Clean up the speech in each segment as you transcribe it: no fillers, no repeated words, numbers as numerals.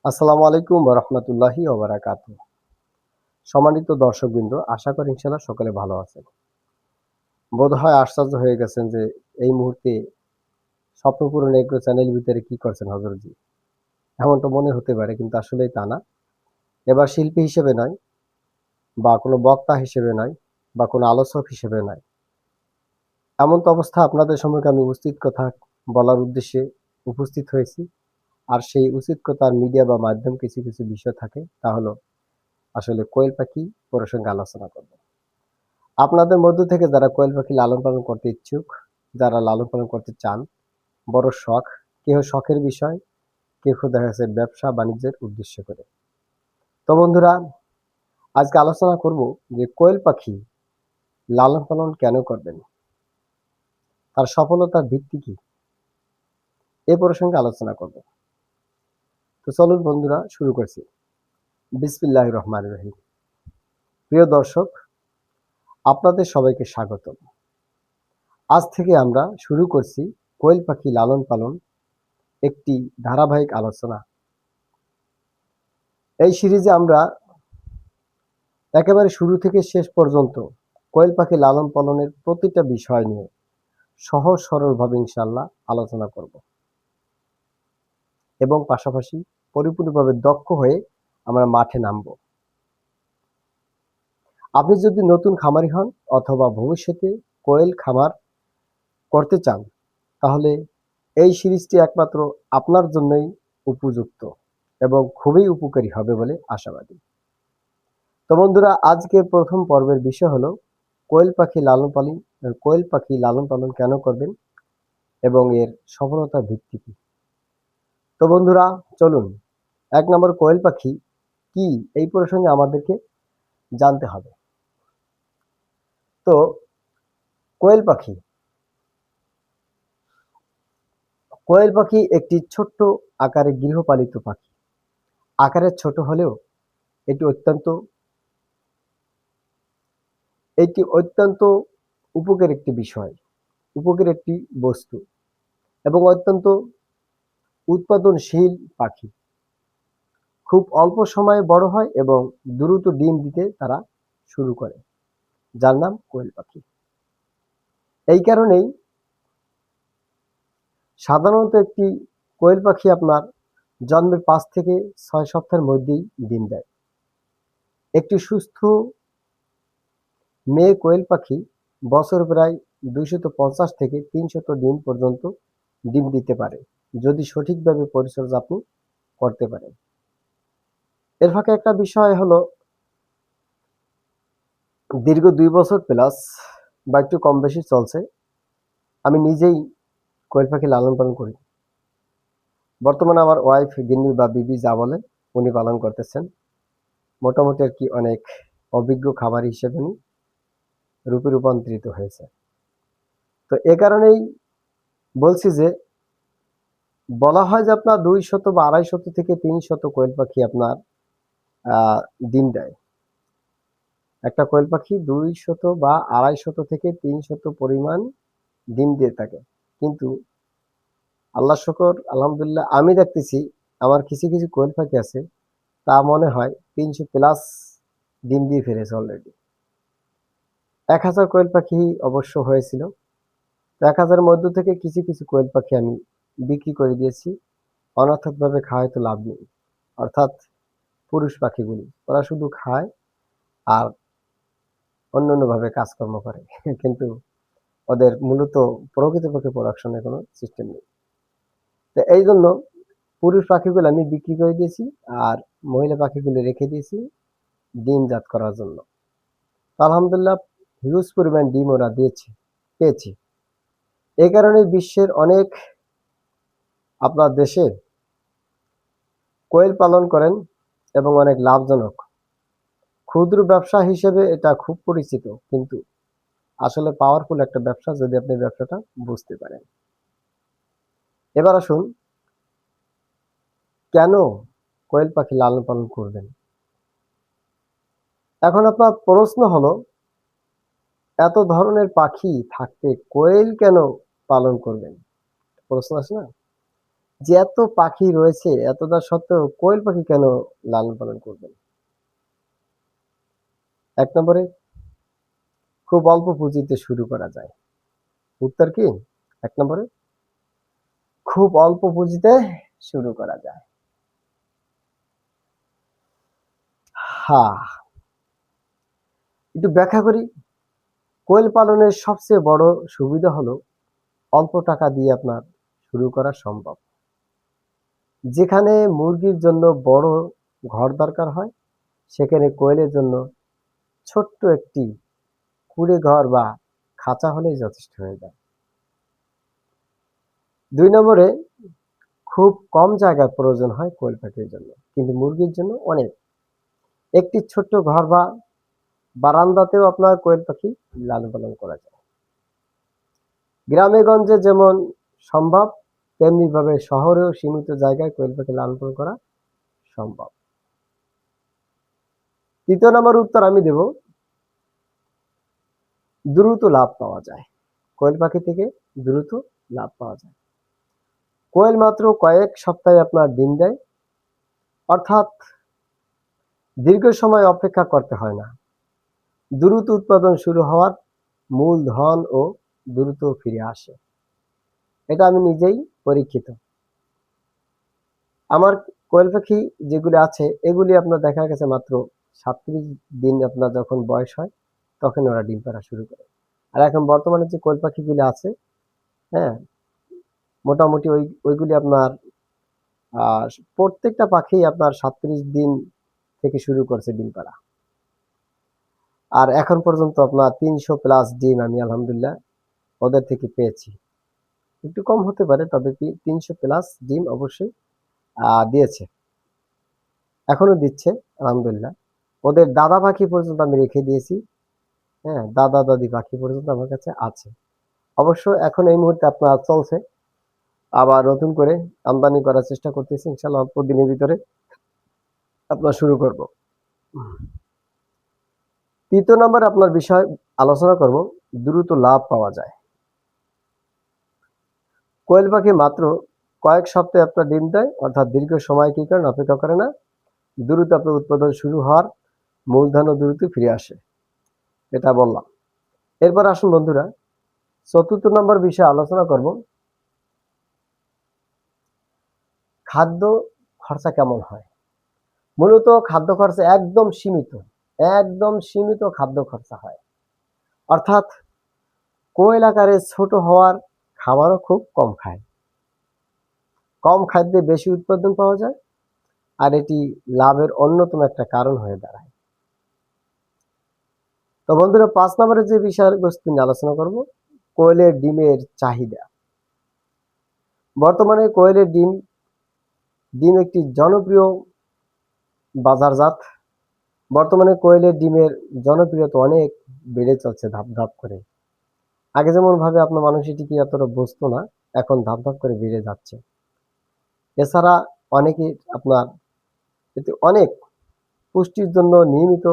আসসালামু আলাইকুম ওয়া রাহমাতুল্লাহি ওয়া বারাকাতুহু। সম্মানিত দর্শকবৃন্দ, আশা করি ইনশাআল্লাহ সকলে ভালো আছেন। বোধহয় আশ্চর্য হয়ে গেছেন যে এই মুহূর্তে স্বপ্নপূরণ এগ্রো চ্যানেল ভিতরে কি করছেন হযরতজি। এমনটা মনে হতে পারে কিন্তু আসলেই তা না। এবার শিল্পী হিসেবে নয় বা কোনো বক্তা হিসেবে নয় বা কোনো আলোচক হিসেবে নয়। এমন তো অবস্থা আপনাদের সম্মুখে আমি উচিত কথা বলার উদ্দেশ্যে উপস্থিত হয়েছি। আর সেই উচিত কথার মিডিয়া বা মাধ্যম কিছু বিষয় থাকে। তা হলো আসলে কোয়েল পাখি প্রসঙ্গে আলোচনা করব। আপনাদের মধ্য থেকে যারা কোয়েল পাখি লালন পালন করতে ইচ্ছুক, যারা লালন পালন করতে চান, বড় শখ, কেউ শখের বিষয়, কেউ দেখা যাচ্ছে ব্যবসা বাণিজ্যের উদ্দেশ্য করে। তো বন্ধুরা, আজকে আলোচনা করব যে কোয়েল পাখি লালন পালন কেন করবেন, তার সফলতার ভিত্তি কি, এ প্রসঙ্গে আলোচনা করব। তো চলুন বন্ধুরা শুরু করছি। বিসমিল্লাহির রহমানির রহিম। প্রিয় দর্শক, আপনাদের সবাইকে স্বাগতম। আজ থেকে আমরা শুরু করছি কোয়েল পাখি লালন পালন একটি ধারাবাহিক আলোচনা। এই সিরিজে আমরা একেবারে শুরু থেকে শেষ পর্যন্ত কোয়েল পাখি লালন পালনের প্রতিটা বিষয় নিয়ে সহজ সরলভাবে ইনশাআল্লাহ আলোচনা করব এবং পাশাপাশি পরিপূর্ণভাবে দক্ষ হয়ে আমরা মাঠে নামব। আপনি যদি নতুন খামারি হন অথবা ভবিষ্যতে কোয়েল খামার করতে চান, তাহলে এই সিরিজটি একমাত্র আপনার জন্যই উপযুক্ত এবং খুবই উপকারী হবে বলে আশাবাদী। তো বন্ধুরা, আজকের প্রথম পর্বের বিষয় হলো কোয়েল পাখি লালন পালন কেন করবেন এবং এর সফলতার ভিত্তি কি। তো বন্ধুরা, চলুন ১ নম্বর কোয়েল পাখি কি এই প্রসঙ্গে আমাদেরকে জানতে হবে। তো কোয়েল পাখি কোয়েল পাখি একটি ছোট্ট আকারে গৃহপালিত পাখি। আকারে ছোট হলেও এটি অত্যন্ত উপকারী একটি বিষয়, উপকারী একটি বস্তু এবং অত্যন্ত উৎপাদনশীল পাখি। খুব অল্প সময়ে বড় হয় এবং দ্রুত ডিম দিতে তারা শুরু করে, যার নাম কোয়েল পাখি। এই কারণেই সাধারণত একটি কোয়েল পাখি আপনার জন্মের ৫ থেকে ৬ সপ্তাহের মধ্যেই ডিম দেয়। একটি সুস্থ মেয়ে কোয়েল পাখি বছরে প্রায় ২৫০ থেকে ৩০০ ডিম পর্যন্ত ডিম দিতে পারে, যদি সঠিকভাবে পরিচর্যা আপনি করতে পারেন। এর ফাঁকে একটা বিষয় হলো, দীর্ঘ ২ বছর প্লাস বা একটু কম বেশি চলছে, আমি নিজেই কোয়েল পাখি লালন পালন করি। বর্তমানে আমার ওয়াইফ গিন্নি বা বিবি যা বলেন উনি পালন করতেছেন। মোটামুটি আর কি অনেক অভিজ্ঞ খামারি হিসেবে উনি রূপে রূপান্তরিত হয়েছে। তো এ কারণেই বলছি যে, বলা হয় যে আপনার ২০০ বা ২৫০ থেকে ৩০০ কোয়েল পাখি আপনার ডিম দেয়। একটা কোয়েল পাখি ২০০ বা ২৫০ থেকে ৩০০ পরিমাণ ডিম দিয়ে থাকে। কিন্তু আল্লাহ শুকর, আলহামদুলিল্লাহ, আমি দেখতেছি আমার কিছু কোয়েল পাখি আছে, তা মনে হয় ৩০০ প্লাস ডিম দিয়ে ফেলেছে অলরেডি। ১,০০০ কোয়েল পাখি অবশ্য হয়েছিল। ১,০০০ মধ্য থেকে কিছু কোয়েল পাখি আমি বিক্রি করে দিয়েছি। অনর্থকভাবে খাওয়ায় তো লাভ নেই। অর্থাৎ পুরুষ পাখিগুলি ওরা শুধু খায় আর অন্যান্যভাবে কাজকর্ম করে। কিন্তু ওদের মূলত প্রকৃতপক্ষে প্রোডাকশনের কোনো সিস্টেম নেই। তো এই জন্য পুরুষ পাখিগুলো আমি বিক্রি করে দিয়েছি আর মহিলা পাখিগুলো রেখে দিয়েছি ডিমজাত করার জন্য। আলহামদুলিল্লাহ, হিউজ পরিমাণ ডিম ওরা পেয়েছি। এ কারণে বিশ্বের অনেক আপনার দেশে কোয়েল পালন করেন এবং অনেক লাভজনক। ক্ষুদ্র ব্যবসা হিসেবে এটা খুব পরিচিত, কিন্তু আসলে পাওয়ারফুল একটা ব্যবসা যদি আপনি ব্যবসাটা বুঝতে পারেন। এবার আসুন, কেন কোয়েল পাখি লালন পালন করবেন। এখন আপনার প্রশ্ন হলো, এত ধরনের পাখি থাকতে কোয়েল কেন পালন করবেন? প্রশ্ন আছে না? যে এত পাখি রয়েছে, এতটা সত্ত্বেও কোয়েল পাখি কেন লালন পালন করবেন? এক নম্বরে, খুব অল্প পুঁজিতে শুরু করা যায়। উত্তর কি? এক নম্বরে, খুব অল্প পুঁজিতে শুরু করা যায়। হ্যাঁ, একটু ব্যাখ্যা করি। কোয়েল পালনের সবচেয়ে বড় সুবিধা হলো অল্প টাকা দিয়ে আপনার শুরু করা সম্ভব। যেখানে মুরগির জন্য বড় ঘর দরকার হয়, সেখানে কোয়েলের জন্য ছোট্ট একটি কুঁড়ে ঘর বা খাঁচা হলেই যথেষ্ট হয়ে যায়। ২ নম্বরে, খুব কম জায়গার প্রয়োজন হয় কোয়েল পাখির জন্য, কিন্তু মুরগির জন্য অনেক। একটি ছোট্ট ঘর বা বারান্দাতেও আপনার কোয়েল পাখি লালন পালন করা যায়। গ্রামে গঞ্জে যেমন সম্ভব, তেমনি ভাবে শহরেও সীমিত জায়গায় কোয়েল পাখি লালন পালন করা সম্ভব। ৩য় নম্বর উত্তর আমি দেব, দ্রুত লাভ পাওয়া যায়। কোয়েল পাখি থেকে দ্রুত লাভ পাওয়া যায়। কোয়েল মাত্র কয়েক সপ্তাহে আপনার ডিম দেয়, অর্থাৎ দীর্ঘ সময় অপেক্ষা করতে হয় না। দ্রুত উৎপাদন শুরু হওয়ার মূলধন ও দ্রুত ফিরে আসে। এটা আমি নিজেই পরীক্ষিত। আমার কোয়েল পাখি যেগুলি আছে, এগুলি আপনার দেখা গেছে মাত্র ৩৭ দিন আপনার যখন বয়স হয়, তখন ওরা ডিম পাড়া শুরু করে। আর এখন বর্তমানে যে কোয়েল পাখিগুলি আছে, হ্যাঁ, মোটামুটি ওইগুলি আপনার প্রত্যেকটা পাখি আপনার ৩৭ দিন থেকে শুরু করছে ডিম পাড়া। আর এখন পর্যন্ত আপনার ৩০০ প্লাস ডিম আমি আলহামদুলিল্লাহ ওদের থেকে পেয়েছি। একটু কম হতে পারে, তবে কি ৩০০ প্লাস ডিম অবশ্যই দিয়েছে, এখনো দিচ্ছে আলহামদুলিল্লাহ। ওদের দাদা পাখি পর্যন্ত আমি রেখে দিয়েছি। হ্যাঁ, দাদা দাদি পাখি পর্যন্ত আমার কাছে আছে। অবশ্য এখন এই মুহূর্তে আপনার চলছে, আবার নতুন করে আমদানি করার চেষ্টা করতেছি, ইনশাল্লাহ অল্প দিনের ভিতরে আপনার শুরু করব। ৩য় নম্বরে আপনার বিষয় আলোচনা করব, দ্রুত লাভ পাওয়া যায়। কোয়েল পাখি মাত্র কয়েক সপ্তাহে আপনার ডিম দেয়, অর্থাৎ দীর্ঘ সময় কি করেন, অপেক্ষা করে না। দ্রুত আপনার উৎপাদন শুরু হওয়ার মূলধনও দ্রুত ফিরে আসে, এটা বললাম। এরপর আসুন বন্ধুরা, ৪র্থ নম্বর বিষয়ে আলোচনা করব, খাদ্য খরচা কেমন হয়। মূলত খাদ্য খরচা একদম সীমিত, একদম সীমিত খাদ্য খরচা হয়। অর্থাৎ কোয়েল আকারে ছোট হওয়ার খাবারও খুব কম খায়। কম খাদ্যে বেশি উৎপাদন পাওয়া যায়, আর এটি লাভের অন্যতম একটা কারণ হয়ে দাঁড়ায়। তো বন্ধুরা, ৫ নম্বরে যে বিষয়বস্তু নিয়ে আলোচনা করব, কোয়েলের ডিমের চাহিদা। বর্তমানে কোয়েলের ডিম ডিম একটি জনপ্রিয় বাজারজাত। বর্তমানে কোয়েলের ডিমের জনপ্রিয়তা অনেক বেড়ে চলছে ধাপ ধাপ করে। আগে যেমন ভাবে আপনার মানুষ এটিকে এতটা বুঝতো না, এখন ধাপ ধাপ করে বেড়ে যাচ্ছে। এছাড়া অনেকে আপনার এতে অনেক পুষ্টির জন্য নিয়মিত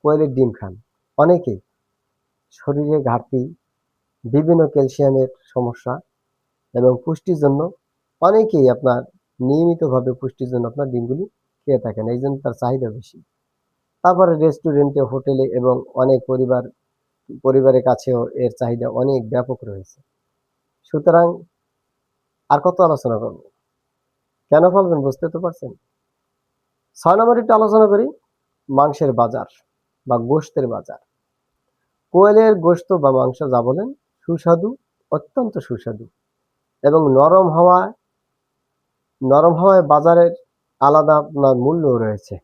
কোয়েলের ডিম খান। অনেকেই শরীরে ঘাটতি, বিভিন্ন ক্যালসিয়ামের সমস্যা এবং পুষ্টির জন্য অনেকেই আপনার নিয়মিতভাবে পুষ্টির জন্য আপনার ডিমগুলি খেয়ে থাকেন, এই জন্য তার চাহিদা বেশি। তারপরে রেস্টুরেন্টে, হোটেলে এবং অনেক পরিবারের কাছেও এর চাহিদা অনেক ব্যাপক রয়েছে। সুতরাং আর কত আলোচনা করব, কেন বলবেন, বুঝতে তো পারছেন। ৬ নম্বর একটু আলোচনা করি, মাংসের বাজার বা গোশতের বাজার। কোয়েলের গোশত বা মাংস যা বলেন, সুস্বাদু, অত্যন্ত সুস্বাদু এবং নরম হওয়ায় বাজারের আলাদা আপনার মূল্য রয়েছে।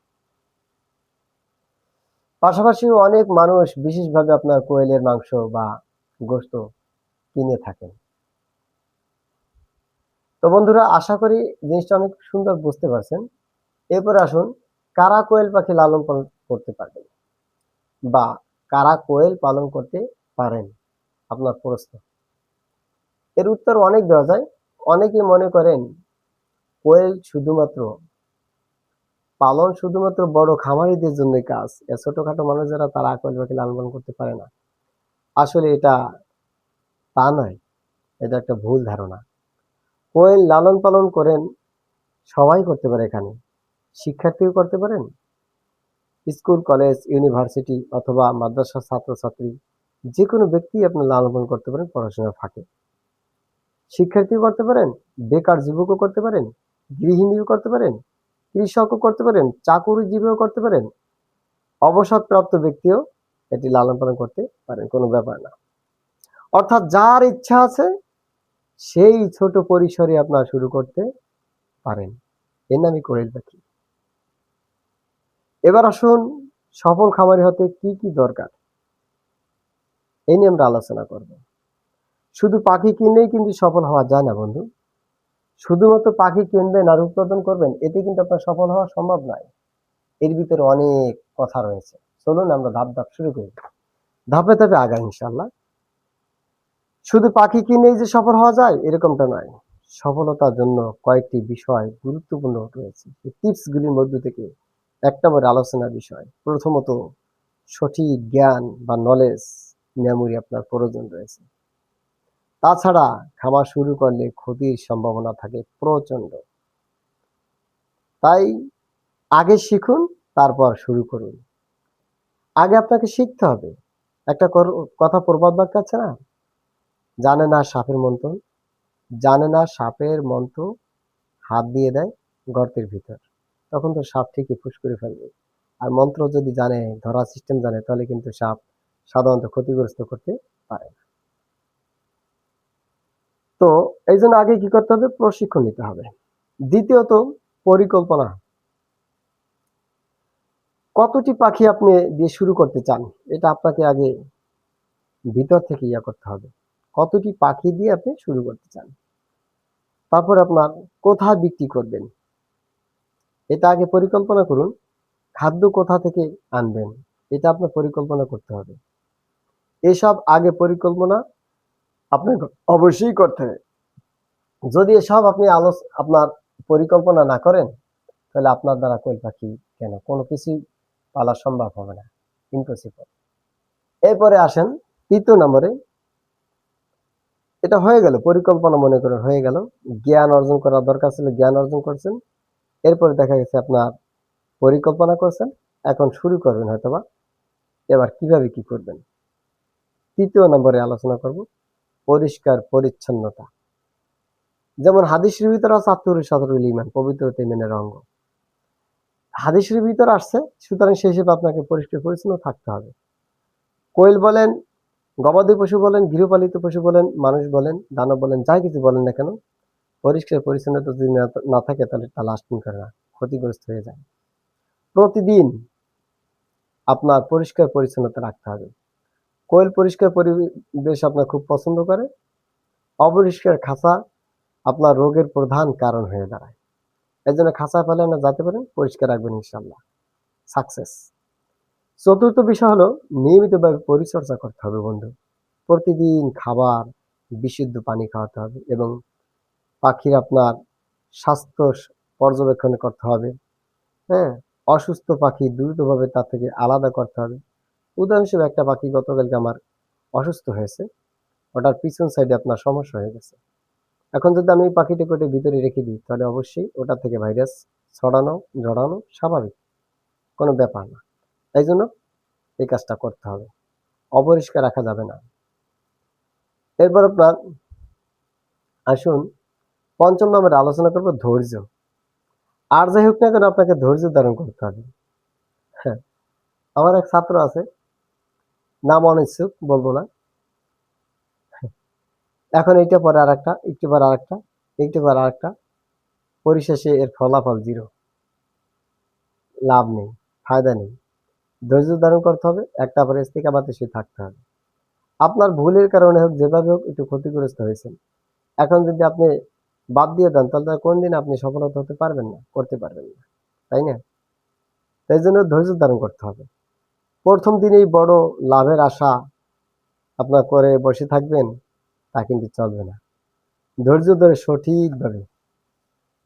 পাশাপাশি অনেক মানুষ বিশেষভাবে আপনার কোয়েলের মাংস বা গোশত কিনে থাকেন। তো বন্ধুরা, আশা করি জিনিসটা অনেক সুন্দর বুঝতে পারছেন। এরপর আসুন, কারা কোয়েল পাখি লালন পালন করতে পারবেন বা কারা কোয়েল পালন করতে পারেন, আপনার প্রশ্ন। এর উত্তর অনেক দেওয়া যায়। অনেকে মনে করেন কোয়েল শুধুমাত্র বড় খামারিদের জন্য কাজ, ছোটখাটো মানুষ যারা, তারা কোয়েল পাখি লালন পালন করতে পারে না। আসলে এটা তা নয়, এটা একটা ভুল ধারণা। কোয়েল লালন পালন করেন, সবাই করতে পারে এখানে। শিক্ষার্থীও করতে পারেন, স্কুল, কলেজ, ইউনিভার্সিটি অথবা মাদ্রাসার ছাত্রছাত্রী যে কোনো ব্যক্তি আপনি লালন পালন করতে পারেন পড়াশোনার ফাঁকে। শিক্ষার্থীও করতে পারেন, বেকার যুবকও করতে পারেন, গৃহিণীও করতে পারেন, কৃষকও করতে পারেন, চাকুরিজীবীও করতে পারেন, অবসরপ্রাপ্ত ব্যক্তিও এটি লালন পালন করতে পারেন, কোনো ব্যাপার না। অর্থাৎ যার ইচ্ছা আছে সেই ছোট পরিসরে আপনার শুরু করতে পারেন। এর নামই কোয়েল পাখি। এবার আসুন, সফল খামারি হতে কি কি দরকার এই নিয়ে আমরা আলোচনা করব। শুধু পাখি কিনলেই কিন্তু সফল হওয়া যায় না বন্ধু। শুধুমাত্র পাখি কিনবেন আর উৎপাদন করবেন, এতে কিন্তু আপনার সফল হওয়া সম্ভব নয়। এর ভিতরে অনেক কথা রয়েছে। চলুন আমরা ধাপ ধাপ শুরু করি, ধাপে ধাপে আগাই ইনশাল্লাহ। শুধু পাখি কিনেই যে সফল হওয়া যায় এরকমটা নয়। সফলতার জন্য কয়েকটি বিষয় গুরুত্বপূর্ণ রয়েছে। এই টিপস গুলির মধ্য থেকে এক নম্বর আলোচনার বিষয়, প্রথমত সঠিক জ্ঞান বা নলেজ, মেমোরি আপনার প্রয়োজন রয়েছে। তাছাড়া খামার শুরু করলে ক্ষতির সম্ভাবনা থাকে প্রচন্ড। তাই আগে শিখুন, তারপর শুরু করুন। আগে আপনাকে শিখতে হবে। একটা কথা প্রবাদ বাক্য আছে না, জানে না সাপের মন্ত্র, জানে না সাপের মন্ত্র হাত দিয়ে দেয় গর্তের ভিতর, তখন তো সাপ ঠিকই ফুস করে ফেলবে। আর মন্ত্র যদি জানে, ধরার সিস্টেম জানে, তাহলে কিন্তু সাপ সাধারণত ক্ষতিগ্রস্ত করতে পারে না। তো এই জন্য আগে কি করতে হবে, প্রশিক্ষণ নিতে হবে। দ্বিতীয়ত পরিকল্পনা। কতটি পাখি আপনি দিয়ে শুরু করতে চান, এটা আপনাকে আগে ভিতর থেকে করতে হবে। কতটি পাখি দিয়ে আপনি শুরু করতে চান, তারপর আপনার কোথায় বিক্রি করবেন এটা আগে পরিকল্পনা করুন। খাদ্য কোথা থেকে আনবেন এটা আপনার পরিকল্পনা করতে হবে। এসব আগে পরিকল্পনা আপনাকে অবশ্যই করতে হবে। যদি এসব আপনি আপনার পরিকল্পনা না করেন, তাহলে আপনার দ্বারা কোয়েল পাখি কেন কোনো কিছুই পালা সম্ভব হবে না, ইম্পসিবল। এরপরে আসেন তৃতীয় নম্বরে। এটা হয়ে গেল পরিকল্পনা, মনে করেন হয়ে গেল। জ্ঞান অর্জন করার দরকার ছিল, জ্ঞান অর্জন করছেন। এরপরে দেখা গেছে আপনার পরিকল্পনা করছেন, এখন শুরু করবেন হয়তোবা। এবার কিভাবে কি করবেন, তৃতীয় নম্বরে আলোচনা করব পরিষ্কার পরিচ্ছন্নতা। যেমন হাদিসের ভিতরে আছে আত্মীয় সাধারণ ইমান, পবিত্রতা ইমানের অঙ্গ। হাদিসের ভিতরে আসছে, সুতরাং সেই হিসেবে আপনাকে পরিষ্কার পরিচ্ছন্ন থাকতে হবে। কোয়েল বলেন, গবাদি পশু বলেন, গৃহপালিত পশু বলেন, মানুষ বলেন, দানব বলেন, যাই কিছু বলেন না কেন, পরিষ্কার পরিচ্ছন্নতা যদি না থাকে তাহলে তা লাস্টিং করে না, ক্ষতিগ্রস্ত হয়ে যায়। প্রতিদিন আপনার পরিষ্কার পরিচ্ছন্নতা রাখতে হবে। কোয়েল পরিষ্কার পরিবেশ আপনার খুব পছন্দ করে। অপরিষ্কার খাঁচা আপনার রোগের প্রধান কারণ হয়ে দাঁড়ায়। এই জন্য খাঁচা ফেলে না, যাতে পারেন পরিষ্কার রাখবেন, ইনশাল্লাহ সাকসেস। চতুর্থ বিষয় হলো নিয়মিতভাবে পরিচর্যা করতে হবে বন্ধু। প্রতিদিন খাবার, বিশুদ্ধ পানি খাওয়াতে হবে এবং পাখির আপনার স্বাস্থ্য পর্যবেক্ষণ করতে হবে। হ্যাঁ, অসুস্থ পাখি দ্রুতভাবে তার থেকে আলাদা করতে হবে। উদাহরণ হিসেবে একটা পাখি গতকালকে আমার অসুস্থ হয়েছে, ওটার পিছন সাইডে আপনার সমস্যা হয়ে গেছে। এখন যদি আমি পাখিটাকে ওটার ভিতরে রেখে দিই, তাহলে অবশ্যই ওটা থেকে ভাইরাস জড়ানো স্বাভাবিক, কোনো ব্যাপার না। তাই জন্য এই কাজটা করতে হবে, অপরিষ্কার রাখা যাবে না। এরপর আপনার আসুন পঞ্চম নম্বরে আলোচনা করবো ধৈর্য। আর যাই হোক না কেন, আপনাকে ধৈর্য ধারণ করতে হবে। হ্যাঁ, আমার এক ছাত্র আছে, নাম অনিচ্ছুক, বলবো না। এখন এইটা পরে আর একটা, একটু পরে আর একটা, একটু পরে আর একটা, পরিশেষে এর ফলাফল জিরো। লাভ নেই, ফায়দা নেই। ধৈর্য ধারণ করতে হবে, একটা পরে ইস্তিকামাতে সে থাকতে হবে। আপনার ভুলের কারণে হোক, যেভাবে হোক, একটু ক্ষতিগ্রস্ত হয়েছেন। এখন যদি আপনি বাদ দিয়ে দেন, তাহলে কোনদিন আপনি সফলতা হতে পারবেন না, করতে পারবেন না, তাই না? তাই জন্য ধৈর্য ধারণ করতে হবে। প্রথম দিনেই বড় লাভের আশা আপনার করে বসে থাকবেন, তা কিন্তু চলবে না। ধৈর্য ধরে সঠিকভাবে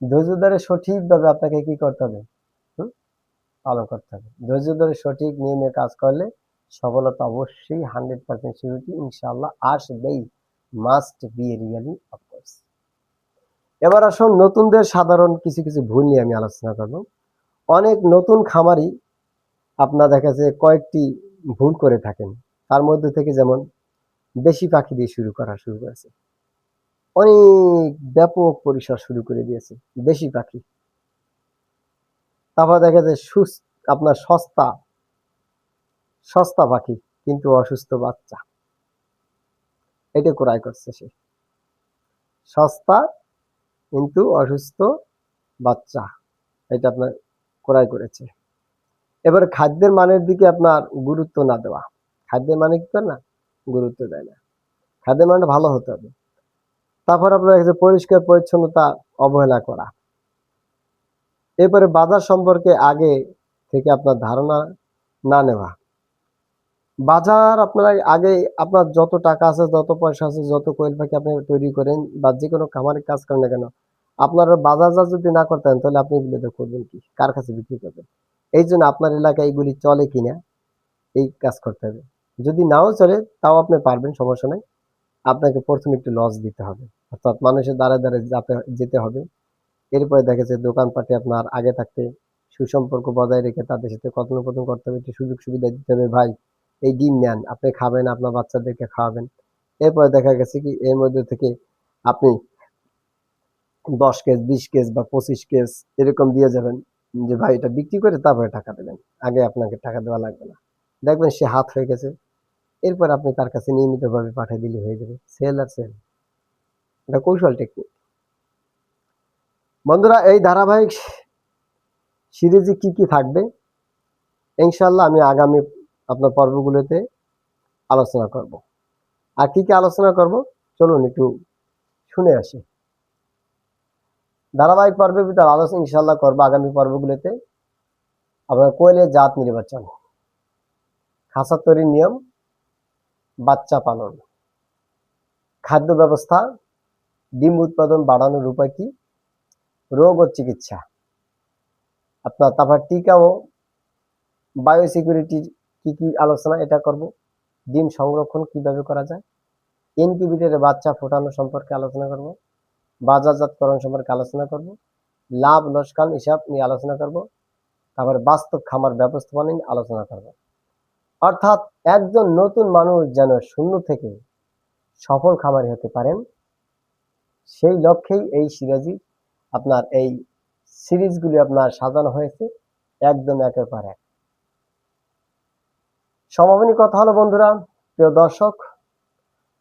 ধৈর্য ধরে সঠিকভাবে আপনাকে কি করতে হবে, হুম, পালন করতে হবে। ধৈর্য ধরে সঠিক নিয়মে কাজ করলে সফলতা অবশ্যই 100% সিউরিটি ইনশাআল্লাহ আসবেই, মাস্ট বি রিয়েলি অফকোর্স। এবার আসুন নতুনদের সাধারণ কিছু কিছু ভুল নিয়ে আমি আলোচনা করব। অনেক নতুন খামারি আপনার দেখা যায় কয়েকটি ভুল করে থাকেন। তার মধ্যে থেকে যেমন বেশি পাখি দিয়ে শুরু করেছে, অনেক ব্যাপক পরিসর শুরু করে দিয়েছে, বেশি পাখি। তারপর দেখা যায় আপনার সস্তা সস্তা পাখি কিন্তু অসুস্থ বাচ্চা, এটা ক্রয় করছে সে। সস্তা কিন্তু অসুস্থ বাচ্চা, এটা আপনার ক্রয় করেছে। এবার খাদ্যের মানের দিকে আপনার গুরুত্ব না দেওয়া, খাদ্যের মানে কি করে না, গুরুত্ব দেয় না। খাদ্যের মানটা ভালো হতে হবে। তারপর আপনার পরিষ্কার পরিচ্ছন্নতা অবহেলা করা। এরপরে বাজার সম্পর্কে আগে থেকে আপনার ধারণা না নেওয়া। বাজার আপনার আগে, আপনার যত টাকা আছে, যত পয়সা আছে, যত কোয়েল পাখি আপনি তৈরি করেন বা যে কোনো খামারের কাজ করেন না কেন, আপনার বাজারজাত যদি না করতেন তাহলে আপনি এগুলো করবেন কি, কার কাছে বিক্রি করবেন? এই জন্য আপনার এলাকায় এগুলি চলে কিনা এই কাজ করতে হবে। যদি নাও চলে তাও আপনি পারবেন, সমস্যা নাই। আপনাকে প্রথমে একটু লস দিতে হবে, অর্থাৎ মানুষের দ্বারে দ্বারে যেতে হবে। এরপরে দেখা যাচ্ছে দোকানপাটে আপনার আগে থাকতে সুসম্পর্ক বজায় রেখে তাদের সাথে কথোপকথন করতে হবে, একটু সুযোগ সুবিধা দিতে হবে। ভাই, এই ডিম নেন, আপনি খাবেন, আপনার বাচ্চাদেরকে খাওয়াবেন। এরপরে দেখা গেছে কি এর মধ্যে থেকে আপনি 10 কেজ 20 কেজ বা 25 কেজ এরকম দিয়ে যাবেন, যে ভাই এটা বিক্রি করে তারপরে টাকা দেবেন, আগে আপনাকে টাকা দেওয়া লাগবে না। দেখবেন সে হাত হয়ে গেছে। এরপর আপনি তার কাছে নিয়মিতভাবে পাঠিয়ে দিলে হয়ে যাবে, সেল আর সেল। এটা কৌশল, টেকনিক। বন্ধুরা, এই ধারাবাহিক সিরিজে কি কি থাকবে ইনশাল্লাহ আমি আগামী আপনার পর্বগুলোতে আলোচনা করব। আর কি কি আলোচনা করব চলুন একটু শুনে আসি। ধারাবাহিক পর্বের ভিতরে আলোচনা ইনশাল্লাহ করবো আগামী পর্বগুলোতে। আপনার কোয়েলের জাত নির্বাচন, খাঁচা তৈরির নিয়ম, বাচ্চা পালন, খাদ্য ব্যবস্থা, ডিম উৎপাদন বাড়ানোর উপায় কি, রোগ ও চিকিৎসা, আপনার তারপর টিকা ও বায়োসিকিউরিটির কি কি আলোচনা এটা করব। ডিম সংরক্ষণ কিভাবে করা যায়, ইনকিউবেটরে বাচ্চা ফোটানো সম্পর্কে আলোচনা করব, বাজারজাতকরণ সম্পর্কে আলোচনা করব, লাভ লোকসান হিসাব নিয়ে আলোচনা করব, তারপরে বাস্তব খামার ব্যবস্থাপনা নিয়ে আলোচনা করব। অর্থাৎ একজন নতুন মানুষ যেন শূন্য থেকে সফল খামারি হতে পারেন, সেই লক্ষ্যেই এই সিরিজগুলি আপনার সাজানো হয়েছে, একদম একের পর এক। সমাপনী কথা হলো বন্ধুরা, প্রিয় দর্শক,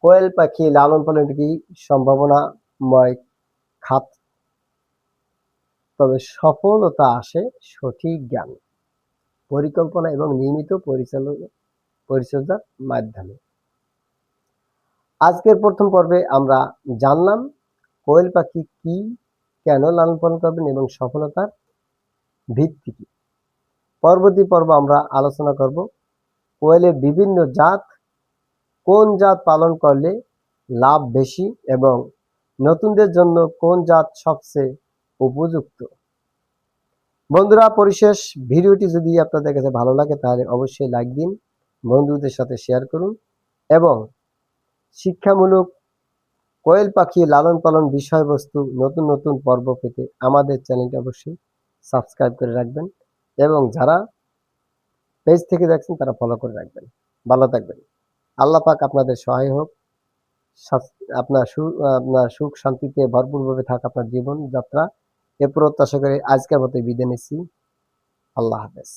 কোয়েল পাখি লালন পালন কি সম্ভাবনাময় খাত, তবে সফলতা আসে সঠিক জ্ঞান, পরিকল্পনা এবং নিয়মিত পরিচর্যার মাধ্যমে। আজকের প্রথম পর্বে আমরা জানলাম কোয়েল পাখি কি, কেন লালন পালন করবেন এবং সফলতার ভিত্তি কি। পরবর্তী পর্ব আমরা আলোচনা করব কোয়েলের বিভিন্ন জাত, কোন জাত পালন করলে লাভ বেশি এবং নতুনদের জন্য কোন জাত সবচেয়ে উপযুক্ত। বন্ধুরা, পরিশেষ ভিডিওটি যদি আপনাদের কাছে ভালো লাগে তাহলে অবশ্যই লাইক দিন, বন্ধুদের সাথে শেয়ার করুন এবং শিক্ষামূলক কোয়েল পাখি লালন পালন বিষয়বস্তু নতুন নতুন পর্ব পেতে আমাদের চ্যানেলটি অবশ্যই সাবস্ক্রাইব করে রাখবেন এবং যারা পেজ থেকে দেখছেন তারা ফলো করে রাখবেন। ভালো থাকবেন, আল্লাহ পাক আপনাদের সহায় হোক, আপনার সুখ শান্তিতে ভরপুরভাবে থাক আপনার জীবন যাত্রা, এ প্রত্যাশা করে আজকের মতো বিদায় নিচ্ছি। আল্লাহ হাফেজ।